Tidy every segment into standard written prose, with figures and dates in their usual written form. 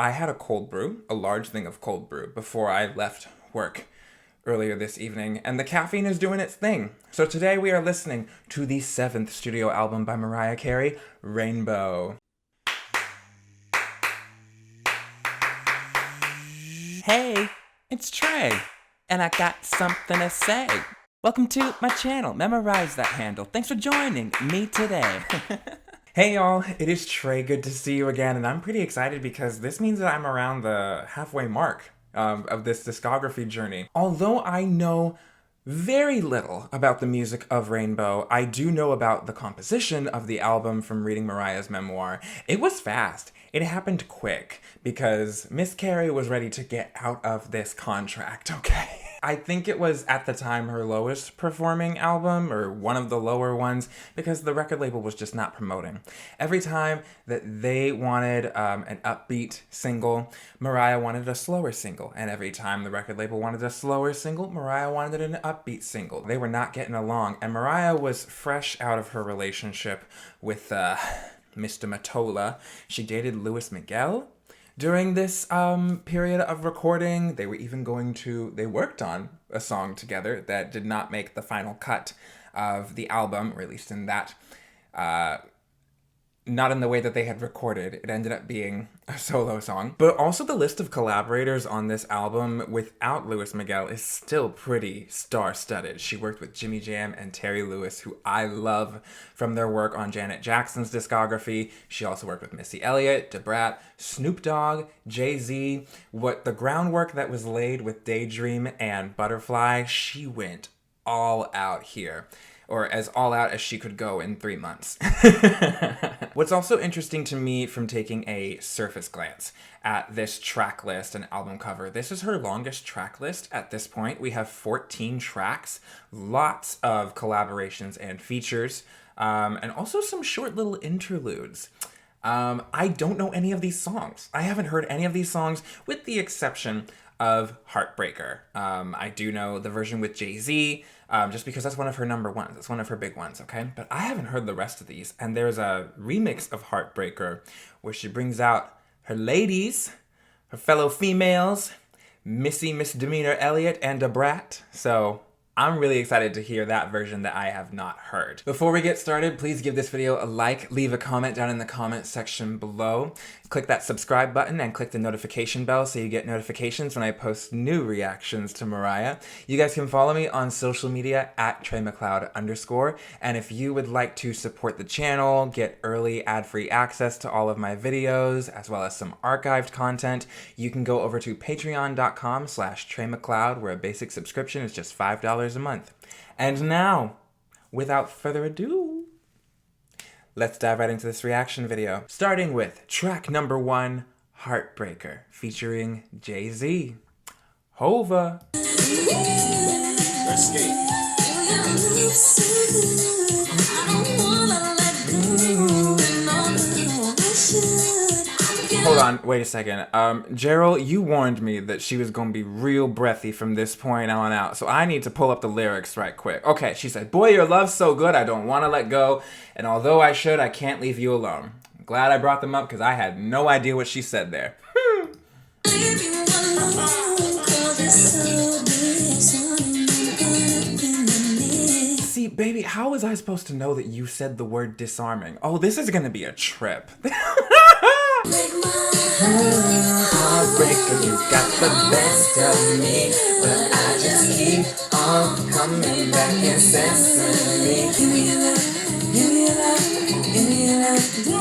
I had a cold brew, a large thing of cold brew, before I left work earlier this evening, and the caffeine is doing its thing. So today we are listening to the 7th studio album by Mariah Carey, Rainbow. Hey, it's Trey, and I got something to say. Welcome to my channel. Memorize that handle. Thanks for joining me today. Hey y'all, it is Trey. Good to see you again, and I'm pretty excited because this means that I'm around the halfway mark of this discography journey. Although I know very little about the music of Rainbow, I do know about the composition of the album from reading Mariah's memoir. It was fast. It happened quick because Miss Carey was ready to get out of this contract, okay? I think it was at the time her lowest performing album, or one of the lower ones, because the record label was just not promoting. Every time that they wanted an upbeat single, Mariah wanted a slower single. And every time the record label wanted a slower single, Mariah wanted an upbeat single. They were not getting along. And Mariah was fresh out of her relationship with Mr. Matola. She dated Louis Miguel. During this period of recording, they worked on a song together that did not make the final cut of the album, or at least in that, not in the way that they had recorded. It ended up being a solo song. But also the list of collaborators on this album without Louis Miguel is still pretty star-studded. She worked with Jimmy Jam and Terry Lewis, who I love from their work on Janet Jackson's discography. She also worked with Missy Elliott, Da Brat, Snoop Dogg, Jay-Z. What the groundwork that was laid with Daydream and Butterfly, she went all out here. Or as all out as she could go in 3 months. What's also interesting to me from taking a surface glance at this track list and album cover, this is her longest track list at this point. We have 14 tracks, lots of collaborations and features, and also some short little interludes. I don't know any of these songs. I haven't heard any of these songs with the exception of Heartbreaker. I do know the version with Jay-Z, just because that's one of her number ones. It's one of her big ones, okay? But I haven't heard the rest of these. And there's a remix of Heartbreaker where she brings out her ladies, her fellow females, Missy Misdemeanor Elliott, and Da Brat. So I'm really excited to hear that version that I have not heard. Before we get started, please give this video a like, leave a comment down in the comment section below. Click that subscribe button and click the notification bell so you get notifications when I post new reactions to Mariah. You guys can follow me on social media at TreyMcLeod_. And if you would like to support the channel, get early ad-free access to all of my videos, as well as some archived content, you can go over to patreon.com/TreyMcLeod, where a basic subscription is just $5 a month. And now, without further ado, let's dive right into this reaction video. Starting with track number 1, Heartbreaker, featuring Jay-Z. Hova. Hold on, wait a second. Gerald, you warned me that she was gonna be real breathy from this point on out, so I need to pull up the lyrics right quick. Okay, she said, "Boy, your love's so good, I don't wanna let go, and although I should, I can't leave you alone." I'm glad I brought them up because I had no idea what she said there. See, baby, how was I supposed to know that you said the word disarming? Oh, this is gonna be a trip. Heartbreaker, you got the best of me, but I just keep on coming back incessantly. Give me your love, give me your love, give me your love, give me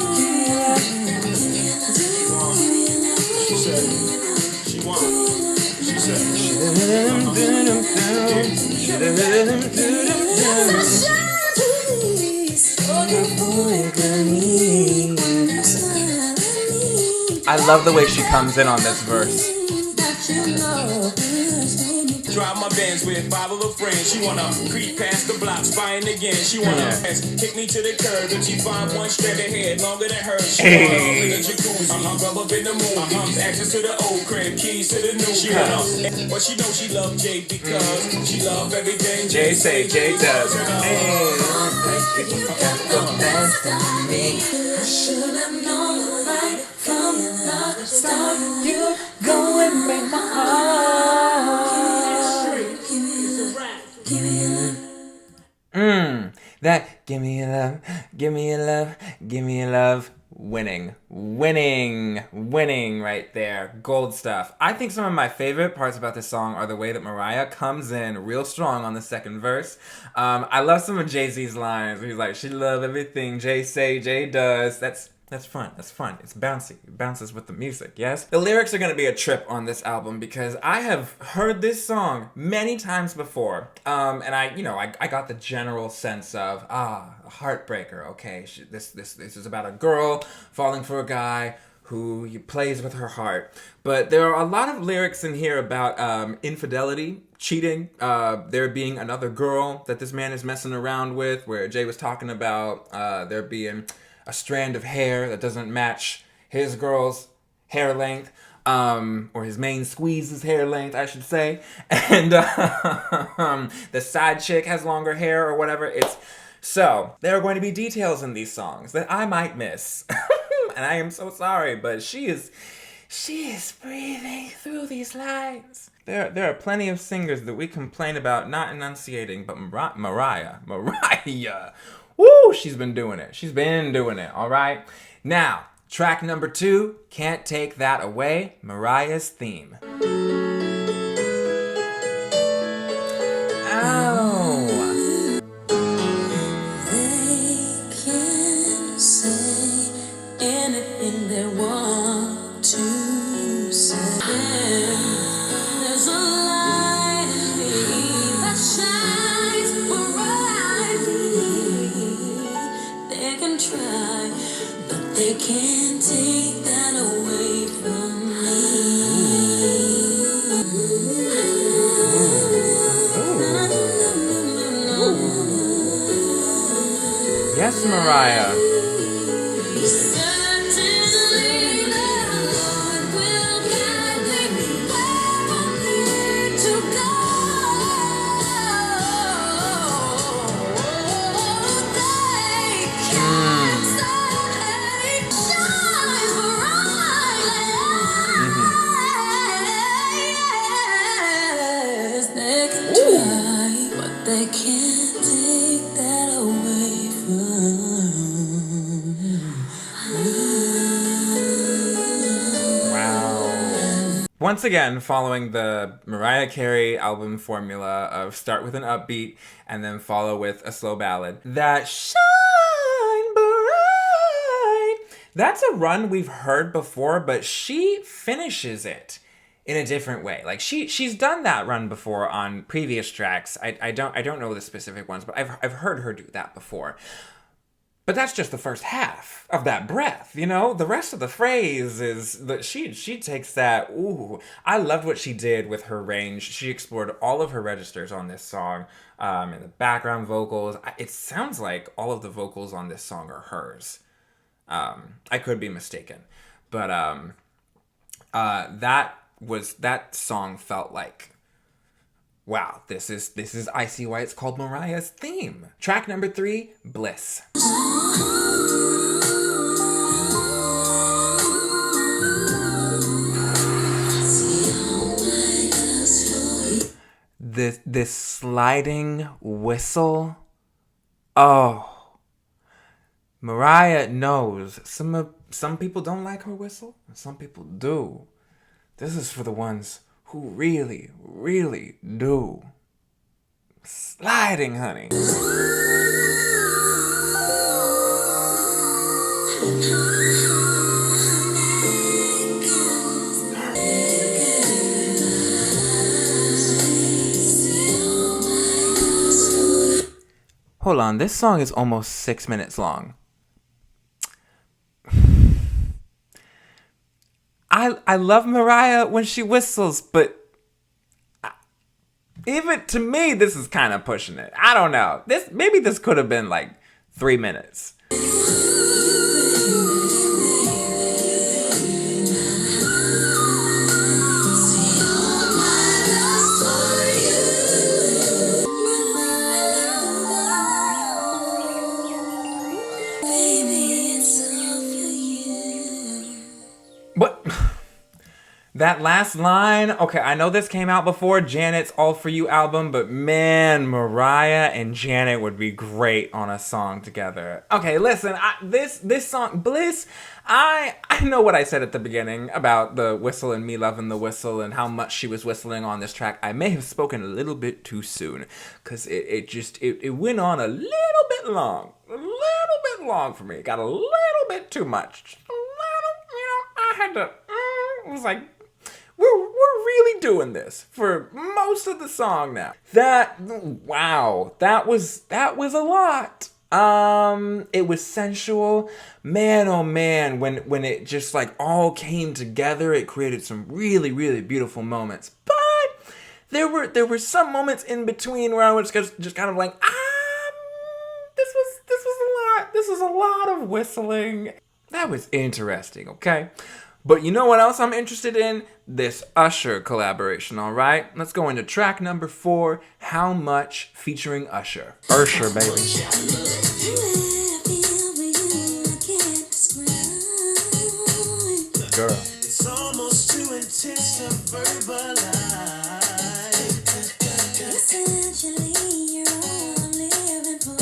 your love, give me your love. She said, she won. She said, I love the way she comes in on this verse. Drive my Benz with 5 of her friends. She wanna creep past the block, spying again. She wanna kick me to the curb, and she find one straight ahead, longer than hers. She wanna in the jacuzzi, rub up in the moon. Access to the old crib, keys to the new. She wanna, but she know she love Jay because she love everything Jay say, Jay does. You got the best of me. I should have known right from the star, you go and make my heart. That give me your love, give me your love, give me your love. Winning right there. Gold stuff. I think some of my favorite parts about this song are the way that Mariah comes in real strong on the second verse. I love some of Jay-Z's lines where he's like, she love everything Jay say, Jay does. That's fun. That's fun. It's bouncy. It bounces with the music, yes? The lyrics are going to be a trip on this album because I have heard this song many times before. And I got the general sense of, Heartbreaker, okay. This is about a girl falling for a guy who plays with her heart. But there are a lot of lyrics in here about infidelity, cheating, there being another girl that this man is messing around with, where Jay was talking about there being a strand of hair that doesn't match his girl's hair length, or his main squeeze's hair length, I should say. And the side chick has longer hair or whatever. So there are going to be details in these songs that I might miss. And I am so sorry, but she is breathing through these lines. There are plenty of singers that we complain about not enunciating, but Mariah. Woo, she's been doing it, all right? Now, track number 2, Can't Take That Away, Mariah's theme. Ow. They can say anything they want to say. There's a light in me that shines brightly. They can try, but they can't take that away from me. Yes, Mariah. They can't take that away from me. Wow. Once again, following the Mariah Carey album formula of start with an upbeat and then follow with a slow ballad. That shine bright. That's a run we've heard before, but she finishes it in a different way. Like she's done that run before on previous tracks. I don't know the specific ones, but I've heard her do that before. But that's just the first half of that breath, you know? The rest of the phrase is that she takes that, ooh. I loved what she did with her range. She explored all of her registers on this song, and the background vocals. It sounds like all of the vocals on this song are hers. I could be mistaken. But that song felt like, wow, this is I See Why It's Called Mariah's theme. Track number 3, Bliss. This sliding whistle. Oh, Mariah knows. Some people don't like her whistle, and some people do. This is for the ones who really, really do. Sliding, honey. Hold on, this song is almost 6 minutes long. I love Mariah when she whistles, but even to me, this is kind of pushing it. I don't know. Maybe this could have been like 3 minutes. But That last line, okay, I know this came out before Janet's All For You album, but man, Mariah and Janet would be great on a song together. Okay, listen, this song, Bliss, I know what I said at the beginning about the whistle and me loving the whistle and how much she was whistling on this track. I may have spoken a little bit too soon, because it went on a little bit long. A little bit long for me. It got a little bit too much. Just a little, I had to, it was like, we're really doing this for most of the song now. That was a lot. It was sensual. Man, oh man, when it just like all came together, it created some really, really beautiful moments. But there were some moments in between where I was just kind of like, this was a lot. This was a lot of whistling. That was interesting, okay? But you know what else I'm interested in? This Usher collaboration, all right? Let's go into track number 4, How Much, featuring Usher. Usher, baby. Girl. It's almost too intense to verbalize. Essentially, you're all I'm living for.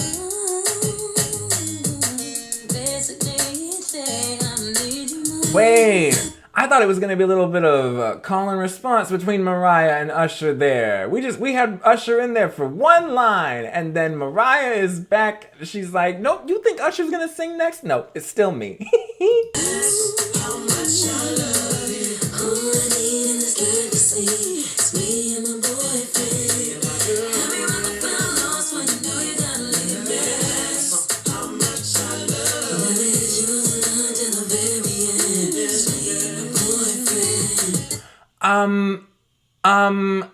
Basically, you say I need you more. Wait, I thought it was gonna be a little bit of call and response between Mariah and Usher there. We had Usher in there for one line, and then Mariah is back. She's like, nope, you think Usher's gonna sing next? No, it's still me. How much I love you. All I need in this life to see is me and my boyfriend. Have you ever felt lost when you know you gotta leave it? How much I love you. Never hit you alone till the very end. It's me and my boyfriend.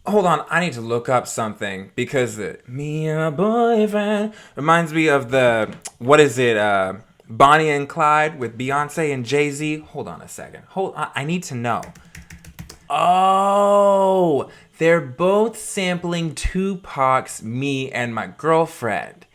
Hold on, I need to look up something because me and my boyfriend reminds me of what is it, Bonnie and Clyde with Beyonce and Jay-Z. Hold on a second. I need to know. Oh, they're both sampling Tupac's Me and My Girlfriend.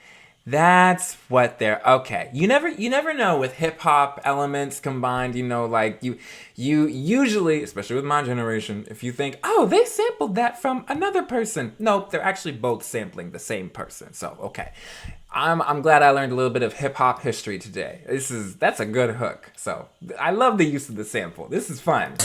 That's what they're okay. You never know with hip hop elements combined, like you usually, especially with my generation, if you think, oh, they sampled that from another person. Nope, they're actually both sampling the same person. So okay. I'm glad I learned a little bit of hip hop history today. That's a good hook. So I love the use of the sample. This is fun.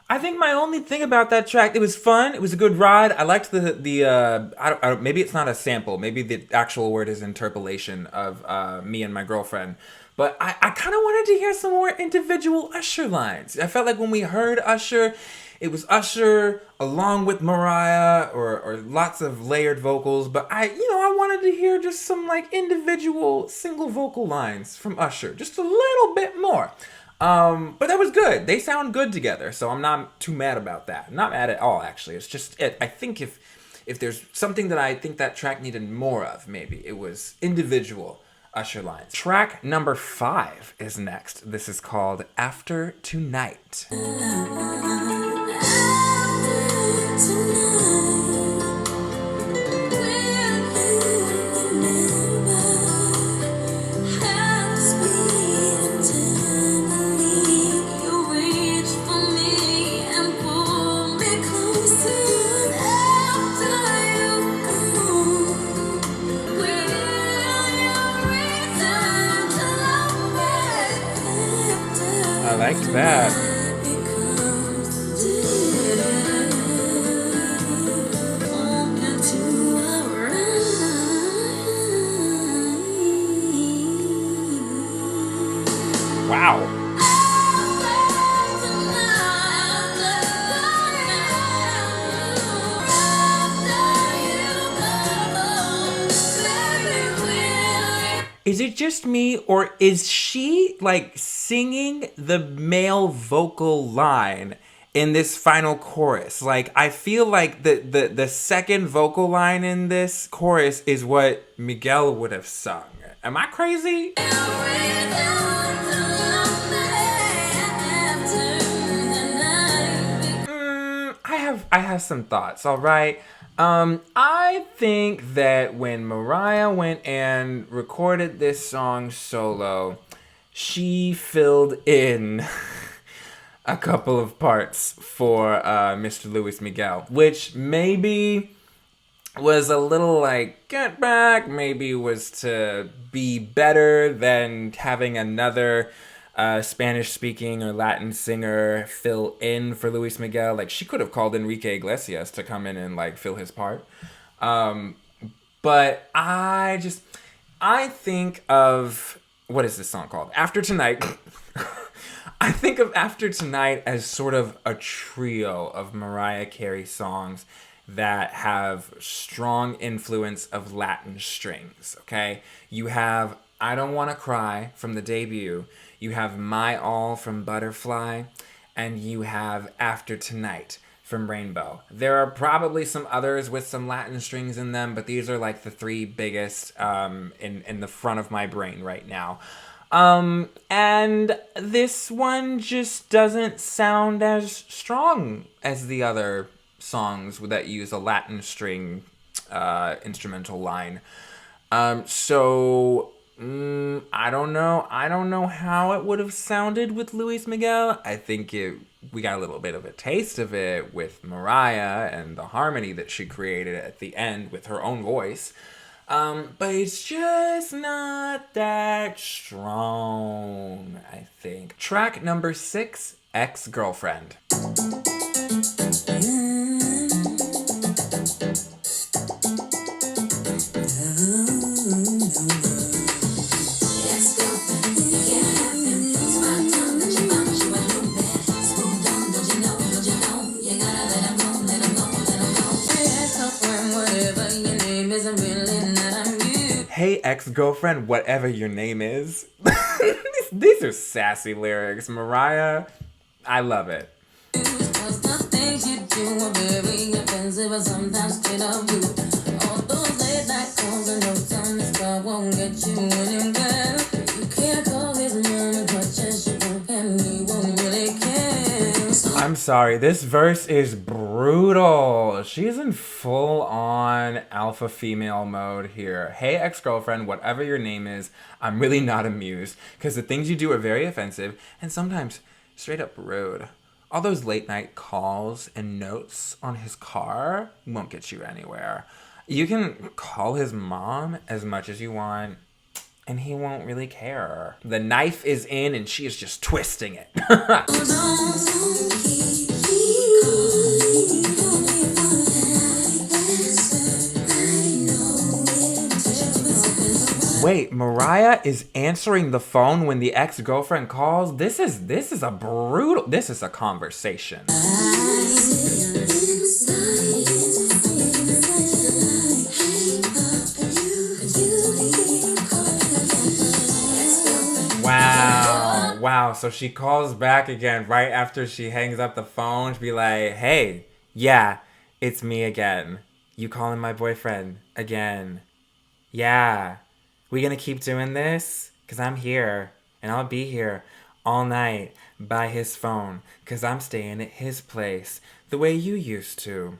I think my only thing about that track, it was fun. It was a good ride. I liked maybe it's not a sample. Maybe the actual word is interpolation of Me and My Girlfriend. But I kind of wanted to hear some more individual Usher lines. I felt like when we heard Usher, it was Usher along with Mariah or lots of layered vocals. But I wanted to hear just some like individual single vocal lines from Usher. Just a little bit more. But that was good. They sound good together, so I'm not too mad about that. I'm not mad at all, actually. It's just, I think if there's something that I think that track needed more of, maybe, it was individual Usher lines. Track number 5 is next. This is called After Tonight. I liked that. Wow. is it just me, or is she like singing the male vocal line in this final chorus? Like, I feel like the second vocal line in this chorus is what Miguel would have sung. Am I crazy? I have some thoughts, all right? I think that when Mariah went and recorded this song solo, she filled in a couple of parts for Mr. Luis Miguel, which maybe was a little like, get back, maybe was to be better than having another Spanish-speaking or Latin singer fill in for Luis Miguel. Like, she could have called Enrique Iglesias to come in and like fill his part. But I think of, what is this song called? After Tonight. I think of After Tonight as sort of a trio of Mariah Carey songs that have strong influence of Latin strings, okay? You have I Don't Wanna Cry from the debut, you have My All from Butterfly, and you have After Tonight from Rainbow. There are probably some others with some Latin strings in them, but these are like the three biggest in the front of my brain right now. And this one just doesn't sound as strong as the other songs that use a Latin string instrumental line. I don't know. I don't know how it would have sounded with Luis Miguel. I think we got a little bit of a taste of it with Mariah and the harmony that she created at the end with her own voice. But it's just not that strong, I think. Track number 6, Ex-Girlfriend. Hey, ex-girlfriend, whatever your name is. These are sassy lyrics. Mariah, I love it. I'm sorry, this verse is brutal. She's in full-on alpha female mode here. Hey, ex-girlfriend, whatever your name is, I'm really not amused, because the things you do are very offensive and sometimes straight up rude. All those late-night calls and notes on his car won't get you anywhere. You can call his mom as much as you want, and he won't really care. The knife is in and she is just twisting it. Wait, Mariah is answering the phone when the ex-girlfriend calls? This is a conversation. Wow, so she calls back again right after she hangs up the phone to be like, hey, yeah, it's me again. You calling my boyfriend again. Yeah. We gonna keep doing this? Cause I'm here, and I'll be here all night by his phone, cause I'm staying at his place the way you used to,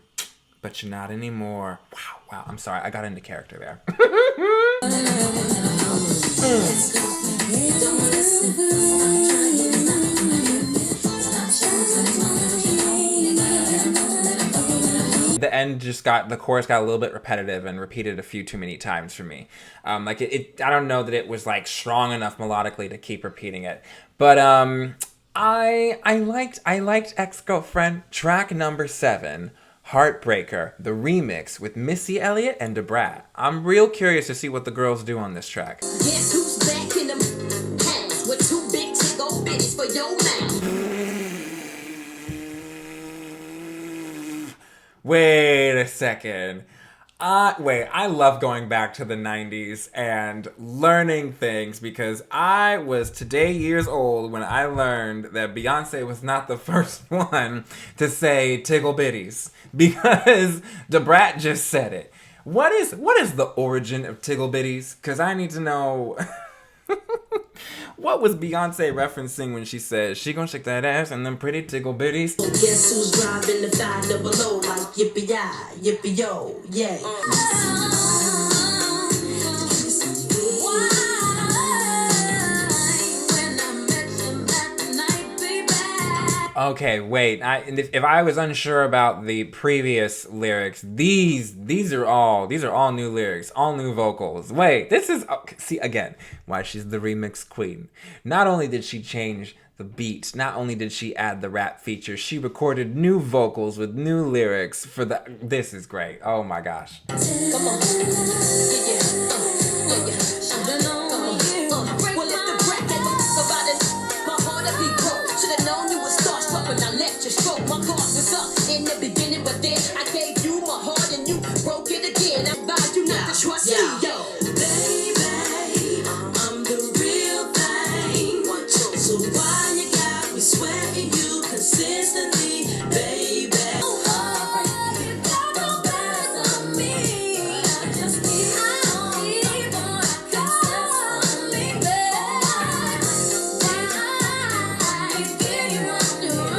but you're not anymore. Wow, I'm sorry, I got into character there. The chorus got a little bit repetitive and repeated a few too many times for me. I don't know that it was like strong enough melodically to keep repeating it. But I liked Ex-Girlfriend. Track number 7, Heartbreaker, the remix with Missy Elliott and Debrat. I'm real curious to see what the girls do on this track. Guess who's back in the house with 2 big to-go bitties for your mouth? Wait a second. I love going back to the 90s and learning things because I was today years old when I learned that Beyonce was not the first one to say tickle bitties because the brat just said it. What is the origin of tickle bitties? Because I need to know. What was Beyonce referencing when she said she gonna shake that ass and them pretty tickle bitties? Guess who's driving the 500 like yippee-yi, yippee-yo, yay. Okay, wait. If I was unsure about the previous lyrics, these are all new lyrics, all new vocals. Wait, this is see again why she's the remix queen. Not only did she change the beat, not only did she add the rap feature, she recorded new vocals with new lyrics for the. This is great. Oh my gosh. Come on. Yeah. Well, if the brat had about it, my heart would be broke. Should've known you was starstruck when I left your stroke. My guard was up in the beginning, but then I gave you my heart and you broke it again. I advise you not to trust me, yo. Baby, I'm the real thing. So why you got me sweating you consistently, baby?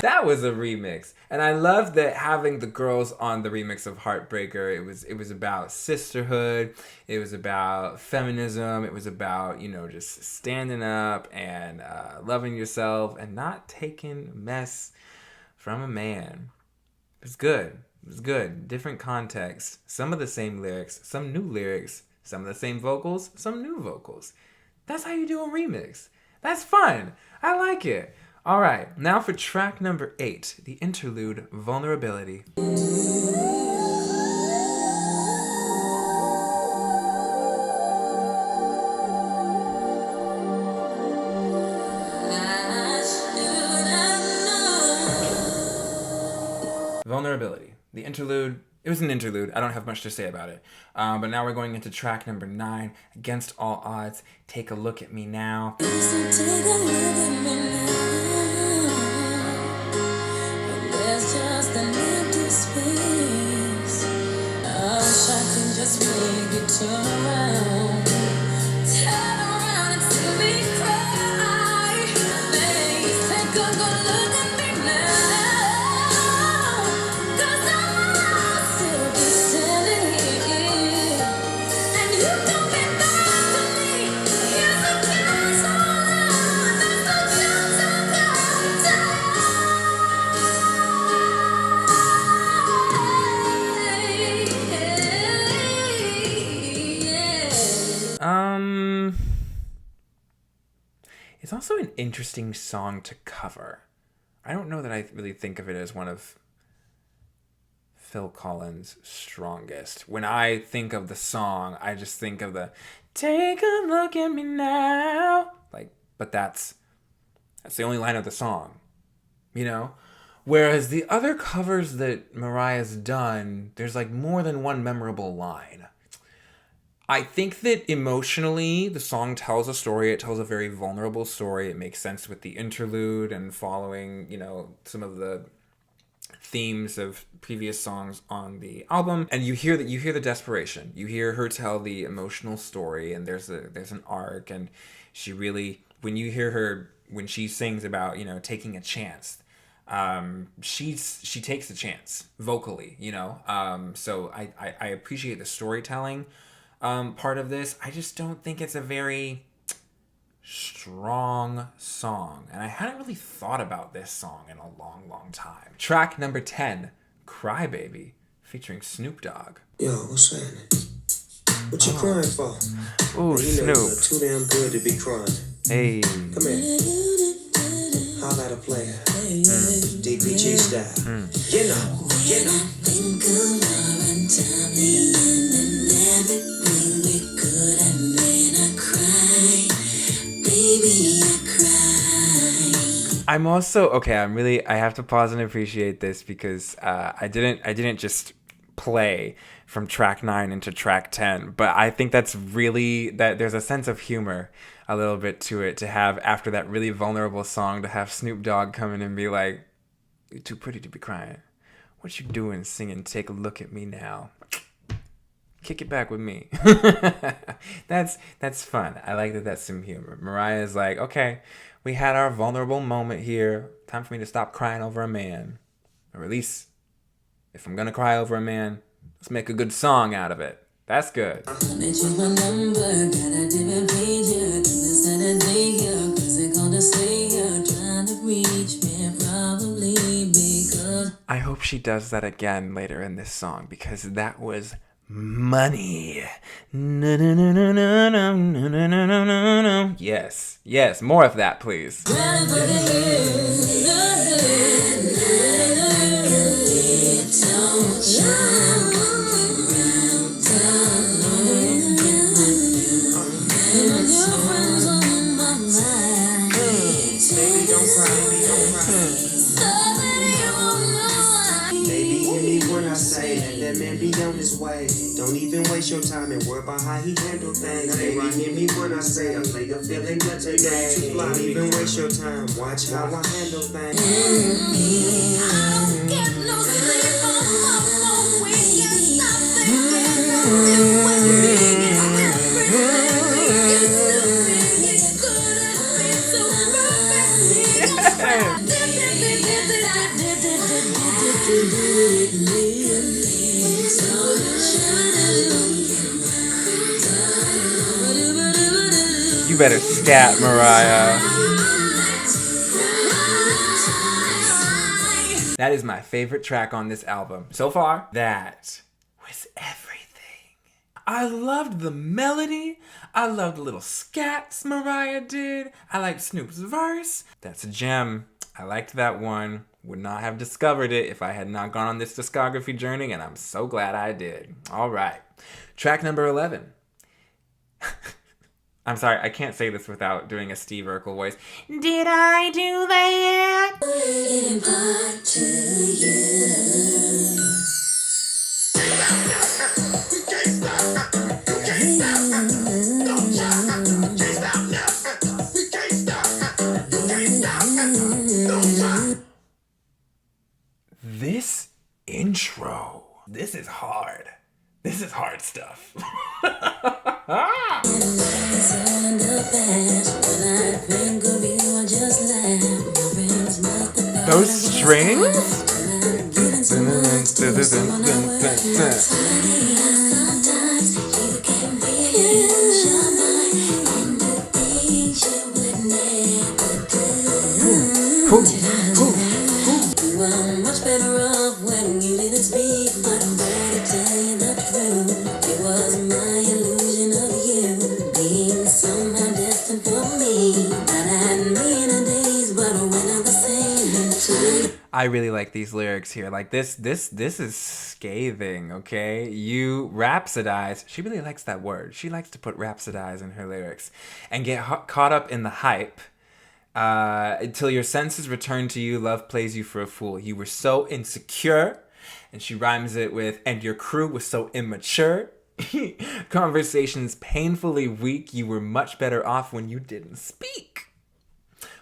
That was a remix, and I love that having the girls on the remix of Heartbreaker. It was about sisterhood, it was about feminism, it was about just standing up and loving yourself and not taking mess from a man. It was good. It was good. Different context, some of the same lyrics, some new lyrics, some of the same vocals, some new vocals. That's how you do a remix. That's fun. I like it. All right, now for track number 8, the interlude, Vulnerability. Vulnerability. The interlude, it was an interlude. I don't have much to say about it. But now we're going into track number 9, Against All Odds, Take a Look at Me Now. There's just an empty space. I wish I could just make it turn around. Turn around and see me cry. Please take a good look at me now. 'Cause I'm still be standing here. And you don't get back to me. Here's a chance all on. That's the chance I got. It's also an interesting song to cover. I don't know that I really think of it as one of Phil Collins' strongest. When I think of the song, I just think of the "Take a look at me now." But that's the only line of the song, Whereas the other covers that Mariah's done, there's more than one memorable line. I think that emotionally, the song tells a story. It tells a very vulnerable story. It makes sense with the interlude and following, some of the themes of previous songs on the album. And you hear the desperation. You hear her tell the emotional story, and there's an arc. And she really, when you hear her, when she sings about, taking a chance, she takes a chance vocally, so I appreciate the storytelling part of this. I just don't think it's a very strong song, and I hadn't really thought about this song in a long time. Track number 10, Crybaby, featuring Snoop Dogg. Yo, what's happening? What you crying for? Ooh, Snoop. You're too damn good to be crying. Hey. Come here. Holla at a player. DPG style. You know. Think of love and tell me and everything we could and then I cry. Baby, I cry. I'm also okay. I have to pause and appreciate this because I didn't just play from track 9 into track 10. But I think that's really, that there's a sense of humor a little bit to it, to have, after that really vulnerable song, to have Snoop Dogg come in and be like, "You're too pretty to be crying. What you doing singing Take a Look at Me Now? Kick it back with me." That's fun. I like that that's some humor. Mariah's like, okay, we had our vulnerable moment here. Time for me to stop crying over a man. Or at least, if I'm gonna cry over a man, let's make a good song out of it. That's good. I hope she does that again later in this song, because that was money. Yes, yes, more of that, please. On his way. Don't even waste your time and worry about how he handle things. Baby, hear me when I say a nigga feeling good today. Don't even waste your time. Watch how I handle things. I don't get no sleep on my phone. We can't stop thinking about you when we get everything. It's good and feel so You better scat, Mariah. That is my favorite track on this album. So far, that was everything. I loved the melody. I loved the little scats Mariah did. I liked Snoop's verse. That's a gem. I liked that one. Would not have discovered it if I had not gone on this discography journey, and I'm so glad I did. All right. Track number 11. I'm sorry, I can't say this without doing a Steve Urkel voice. Did I do that? This intro, this is hard. This is hard stuff. Those strings? I really like these lyrics here. Like this is scathing, okay? You rhapsodize. She really likes that word. She likes to put rhapsodize in her lyrics and get caught up in the hype. Until your senses return to you, love plays you for a fool. You were so insecure. And she rhymes it with, and your crew was so immature. Conversations painfully weak. You were much better off when you didn't speak.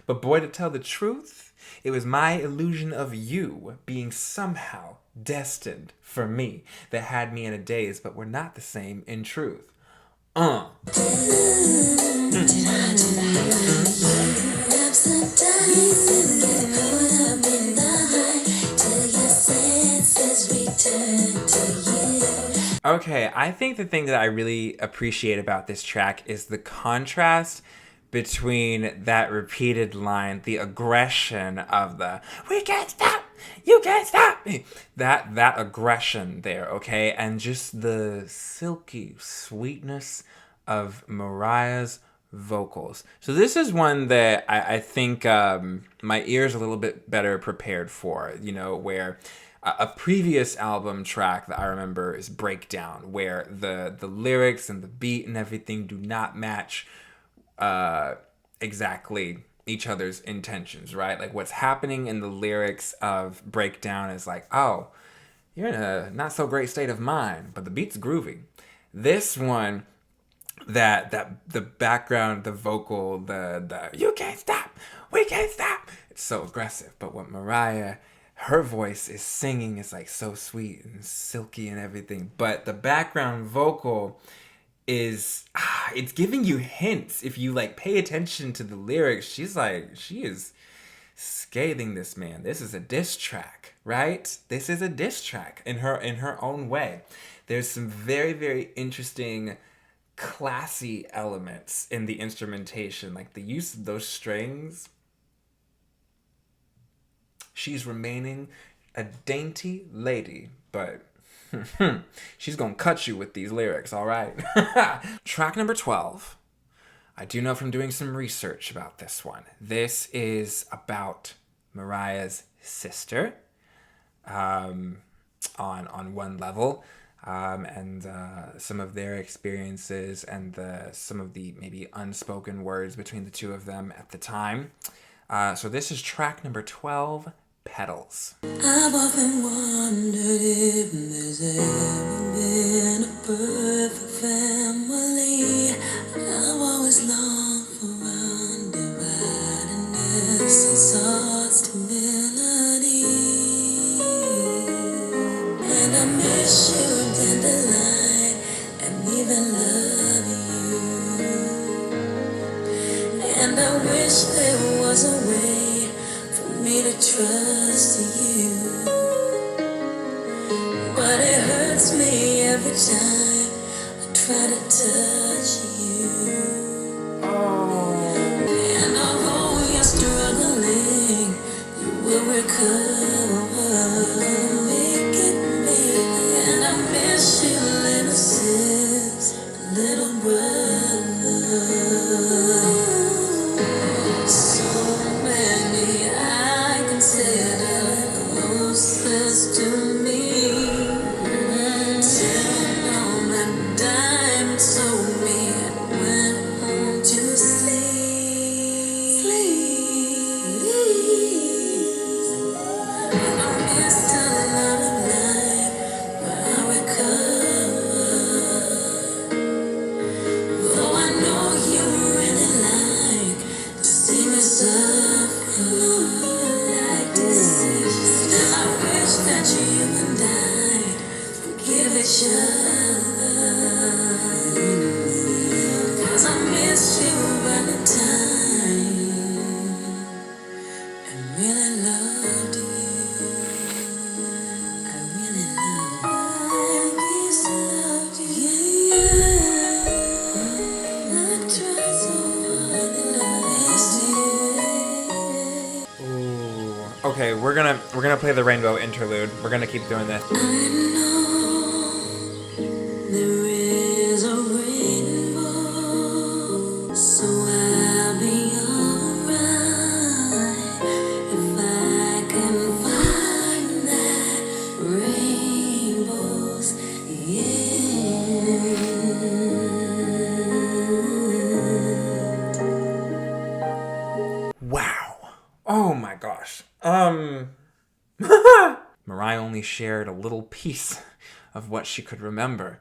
But boy, to tell the truth, it was my illusion of you being somehow destined for me that had me in a daze, but we're not the same in truth. Okay, I think the thing that I really appreciate about this track is the contrast between that repeated line, the aggression of the "we can't stop, you can't stop me," that aggression there, okay, and just the silky sweetness of Mariah's vocals. So this is one that I think my ear's a little bit better prepared for, you know, where a previous album track that I remember is Breakdown, where the lyrics and the beat and everything do not match exactly each other's intentions, right? Like what's happening in the lyrics of Breakdown is like, oh, you're in a not so great state of mind, but the beat's groovy. This one, that the background, the vocal, the you can't stop, we can't stop. It's so aggressive. But what Mariah, her voice is singing is like so sweet and silky and everything. But the background vocal is it's giving you hints. If you like pay attention to the lyrics, she is scathing this man. This is a diss track, right? This is a diss track in her own way. There's some very, very interesting classy elements in the instrumentation, like the use of those strings. She's remaining a dainty lady, but she's gonna cut you with these lyrics, all right? Track number 12. I do know from doing some research about this one. This is about Mariah's sister, on one level, and some of their experiences and some of the maybe unspoken words between the two of them at the time. So this is track number 12, Petals. I've often wondered if there's ever been a perfect family. I've always longed for undividedness and sought stability. And I miss you, dandelion, and even love you. And I wish there was a way for me to trust you, but it hurts me every time I try to touch you. And although you're struggling, you will recover. Make it big. And I miss you, little sis, little brother. So many I consider closest to me. Till on a dime and sold me and went home to sleep. And I missed a lot of life, but I recovered. Though I know you really like to see me suffer like this. Still I wish that you and I forgive each other. 'Cause I miss you by the time and really loved you. I really loved you. Yeah. I tried so hard and I missed you. Ooh. Okay, we're gonna play the rainbow interlude. We're gonna keep doing this. I know there is a rainbow, so I'll be alright if I can find that rainbow's end. Wow. Oh my gosh. Mariah only shared a little piece of what she could remember.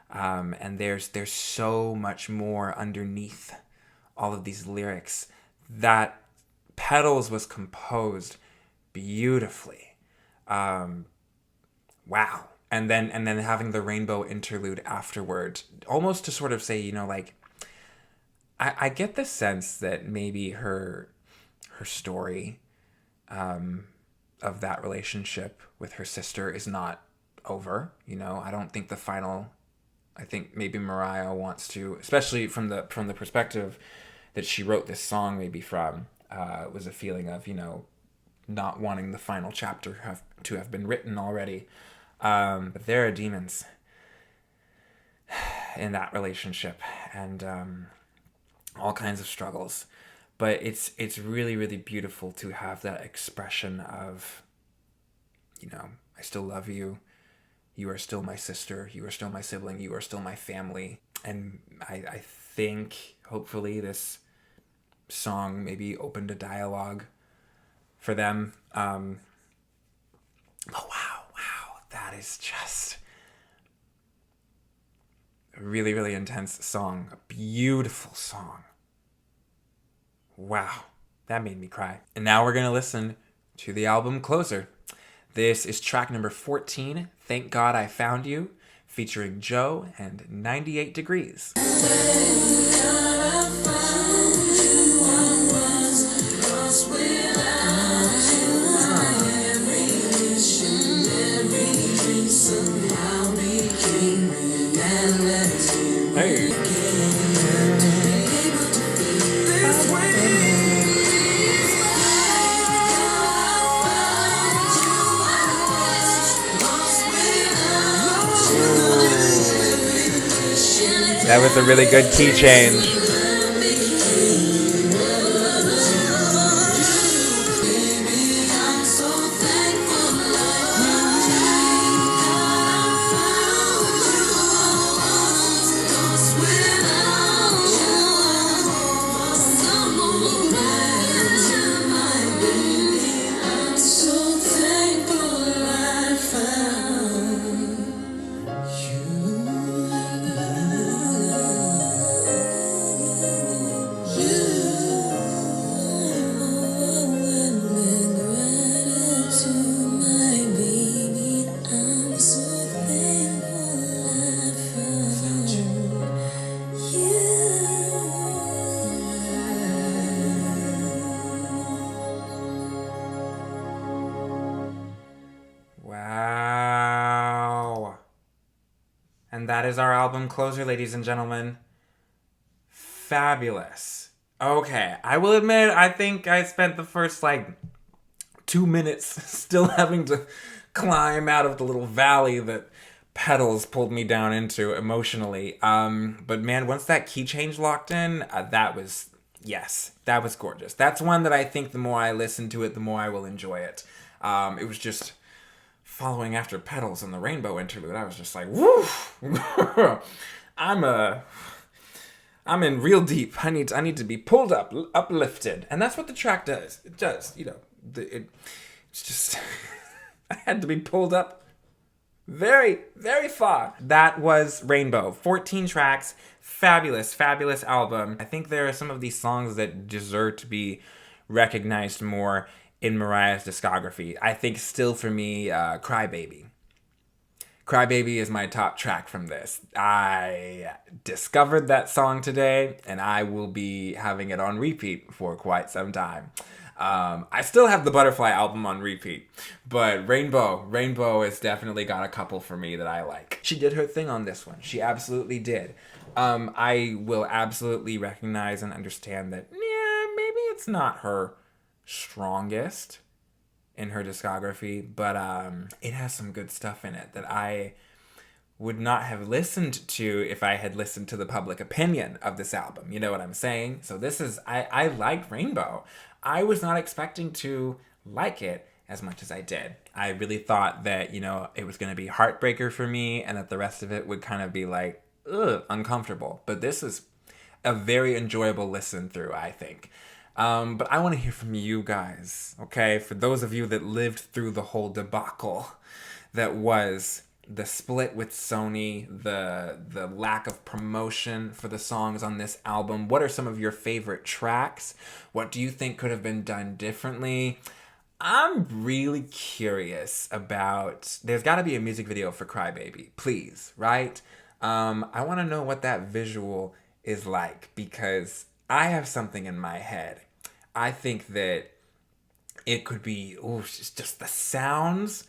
And there's so much more underneath all of these lyrics. That Petals was composed beautifully. Wow. And then having the rainbow interlude afterward, almost to sort of say, like, I get the sense that maybe her story of that relationship with her sister is not over. I don't think I think maybe Mariah wants to, especially from the perspective that she wrote this song maybe from, was a feeling of, not wanting the final chapter to have been written already. But there are demons in that relationship, and all kinds of struggles. But it's really, really beautiful to have that expression of, I still love you. You are still my sister. You are still my sibling. You are still my family. And I think, hopefully, this song maybe opened a dialogue for them. But wow, that is just a really, really intense song. A beautiful song. Wow, that made me cry. And now we're going to listen to the album Closer. This is track number 14, Thank God I Found You, featuring Joe and 98 Degrees. Hey. That was a really good key change. Wow. And that is our album Closer, ladies and gentlemen. Fabulous. Okay, I will admit, I think I spent the first, 2 minutes still having to climb out of the little valley that Petals pulled me down into emotionally. But man, once that key change locked in, that was gorgeous. That's one that I think the more I listen to it, the more I will enjoy it. It was just following after Petals in the Rainbow interlude. I was just like, woo! I'm in real deep. I need to be pulled up, uplifted. And that's what the track does. It does, it's just, I had to be pulled up very, very far. That was Rainbow. 14 tracks. Fabulous, fabulous album. I think there are some of these songs that deserve to be recognized more in Mariah's discography. I think still for me, Crybaby. Crybaby is my top track from this. I discovered that song today, and I will be having it on repeat for quite some time. I still have the Butterfly album on repeat, but Rainbow has definitely got a couple for me that I like. She did her thing on this one. She absolutely did. I will absolutely recognize and understand that, maybe it's not her strongest in her discography, but it has some good stuff in it that I would not have listened to if I had listened to the public opinion of this album. You know what I'm saying? So I liked Rainbow. I was not expecting to like it as much as I did. I really thought that, it was going to be Heartbreaker for me and that the rest of it would kind of be uncomfortable. But this is a very enjoyable listen through, I think. But I want to hear from you guys, okay? For those of you that lived through the whole debacle that was the split with Sony, the lack of promotion for the songs on this album. What are some of your favorite tracks? What do you think could have been done differently? I'm really curious about... There's got to be a music video for Crybaby, please, right? I want to know what that visual is like because I have something in my head. I think that it could be... just the sounds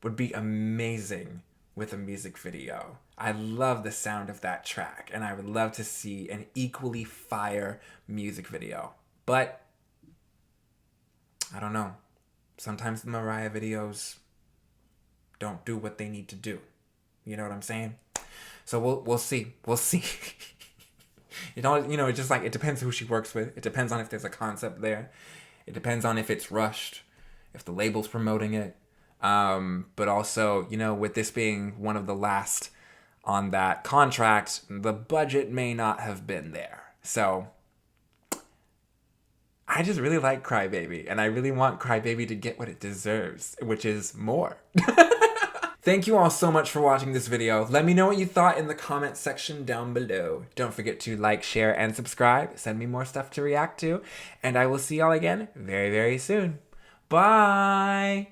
would be amazing with a music video. I love the sound of that track, and I would love to see an equally fire music video. But I don't know. Sometimes the Mariah videos don't do what they need to do. You know what I'm saying? So we'll see. We'll see. It's just it depends who she works with. It depends on if there's a concept there. It depends on if it's rushed, if the label's promoting it. But also, with this being one of the last on that contract, the budget may not have been there. So I just really like Crybaby, and I really want Crybaby to get what it deserves, which is more. Thank you all so much for watching this video. Let me know what you thought in the comment section down below. Don't forget to like, share, and subscribe. Send me more stuff to react to. And I will see y'all again very, very soon. Bye!